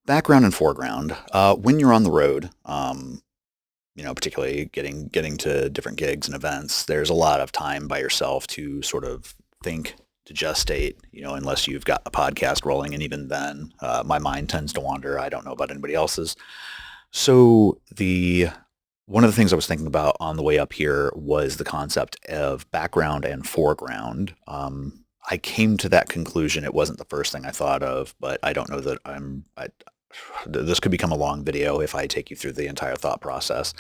Background and foreground. When you're on the road, particularly getting to different gigs and events, there's a lot of time by yourself to sort of think, to gestate, unless you've got a podcast rolling, and even then, my mind tends to wander. I don't know about anybody else's. So the one of the things I was thinking about on the way up here was the concept of background and foreground. I came to that conclusion. It wasn't the first thing I thought of, but I don't know that this could become a long video if I take you through the entire thought process.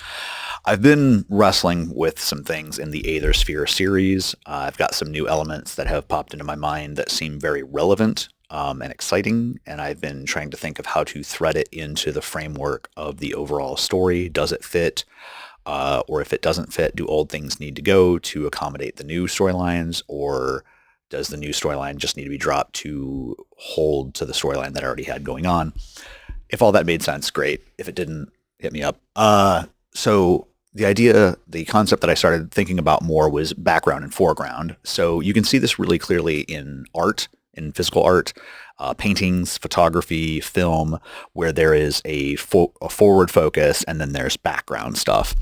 I've been wrestling with some things in the Aether Sphere series. I've got some new elements that have popped into my mind that seem very relevant and exciting, and I've been trying to think of how to thread it into the framework of the overall story. Does it fit? Or if it doesn't fit, do old things need to go to accommodate the new storylines, or does the new storyline just need to be dropped to hold to the storyline that I already had going on? If all that made sense, great. If it didn't, hit me up. So the concept that I started thinking about more was background and foreground. So you can see this really clearly in art, in physical art, paintings, photography, film, where there is a forward focus and then there's background stuff.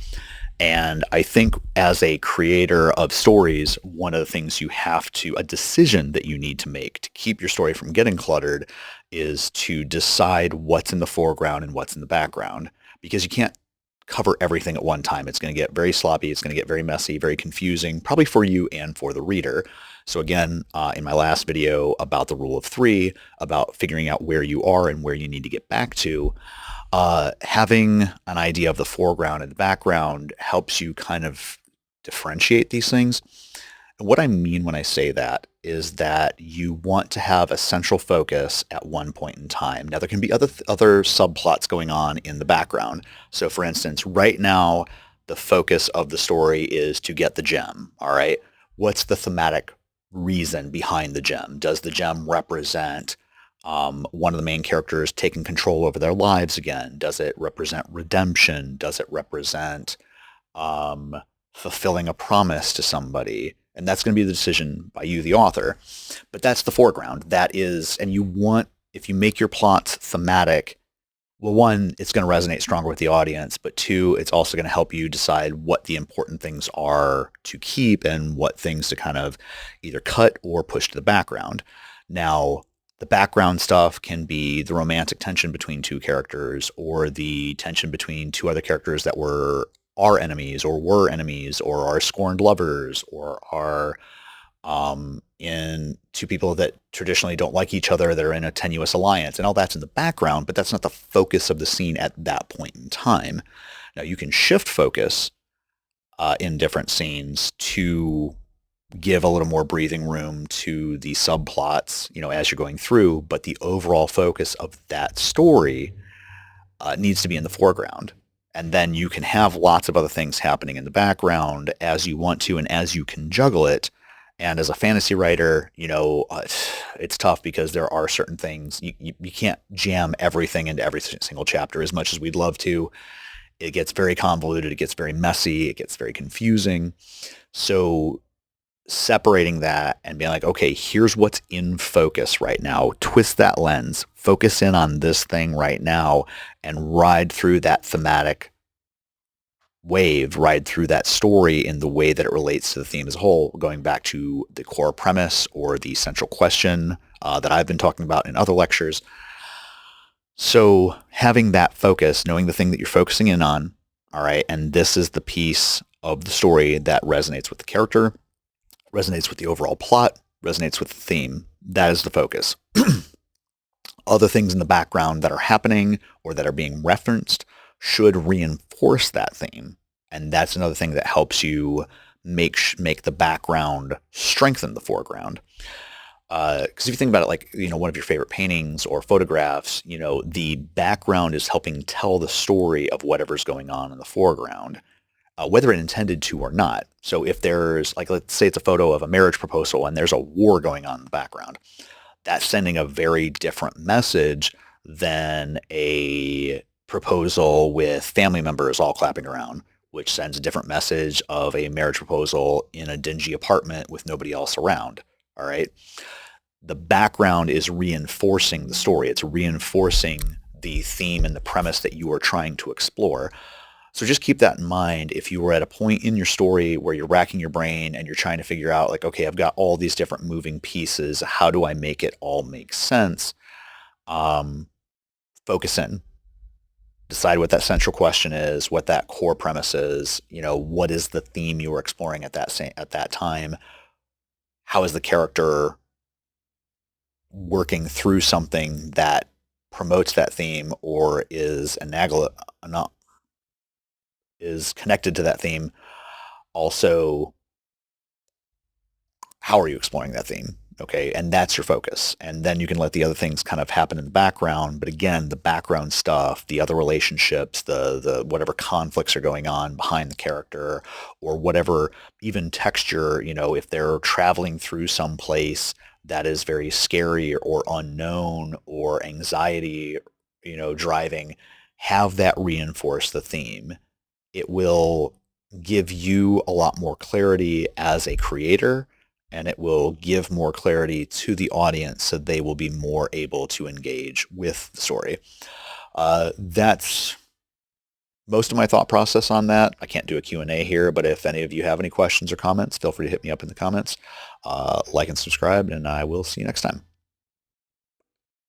And I think as a creator of stories, one of the things a decision that you need to make to keep your story from getting cluttered is to decide what's in the foreground and what's in the background, because you can't cover everything at one time. It's going to get very sloppy. It's going to get very messy, very confusing, probably for you and for the reader. So again, in my last video about the rule of three, about figuring out where you are and where you need to get back to, having an idea of the foreground and the background helps you kind of differentiate these things. And what I mean when I say that is that you want to have a central focus at one point in time. Now, there can be other subplots going on in the background. So for instance, right now, the focus of the story is to get the gem, all right? What's the thematic reason behind the gem? Does the gem represent one of the main characters taking control over their lives again? Does it represent redemption? Does it represent fulfilling a promise to somebody? And that's going to be the decision by you, the author. But that's the foreground. That is, and if you make your plots thematic, well, one, it's going to resonate stronger with the audience, but two, it's also going to help you decide what the important things are to keep and what things to kind of either cut or push to the background. Now, the background stuff can be the romantic tension between two characters, or the tension between two other characters that are enemies or are scorned lovers, or are in two people that traditionally don't like each other that are in a tenuous alliance, and all that's in the background, but that's not the focus of the scene at that point in time. Now, you can shift focus in different scenes to give a little more breathing room to the subplots, as you're going through, but the overall focus of that story needs to be in the foreground. And then you can have lots of other things happening in the background as you want to and as you can juggle it. And as a fantasy writer, it's tough because there are certain things, you can't jam everything into every single chapter as much as we'd love to. It gets very convoluted, it gets very messy, it gets very confusing. So separating that and being like, okay, here's what's in focus right now. Twist that lens, focus in on this thing right now, and ride through that thematic wave, ride through that story in the way that it relates to the theme as a whole, going back to the core premise or the central question that I've been talking about in other lectures. So having that focus, knowing the thing that you're focusing in on, all right, and this is the piece of the story that resonates with the character, resonates with the overall plot, resonates with the theme. That is the focus. Other things in the background that are happening or that are being referenced should reinforce that theme. And that's another thing that helps you make the background strengthen the foreground. Because if you think about it like, one of your favorite paintings or photographs, the background is helping tell the story of whatever's going on in the foreground. Whether it intended to or not. So if there's, like, let's say it's a photo of a marriage proposal and there's a war going on in the background, that's sending a very different message than a proposal with family members all clapping around, which sends a different message of a marriage proposal in a dingy apartment with nobody else around. All right. The background is reinforcing the story. It's reinforcing the theme and the premise that you are trying to explore. So just keep that in mind. If you were at a point in your story where you're racking your brain and you're trying to figure out, like, okay, I've got all these different moving pieces. How do I make it all make sense? Focus in. Decide what that central question is, what that core premise is. What is the theme you were exploring at that time? How is the character working through something that promotes that theme or is is connected to that theme? Also, how are you exploring that theme? Okay, and that's your focus. And then you can let the other things kind of happen in the background. But again, the background stuff, the other relationships, the whatever conflicts are going on behind the character, or whatever even texture, if they're traveling through some place that is very scary or unknown or anxiety, driving, have that reinforce the theme. It will give you a lot more clarity as a creator, and it will give more clarity to the audience so they will be more able to engage with the story. That's most of my thought process on that. I can't do a Q&A here, but if any of you have any questions or comments, feel free to hit me up in the comments. Like and subscribe, and I will see you next time.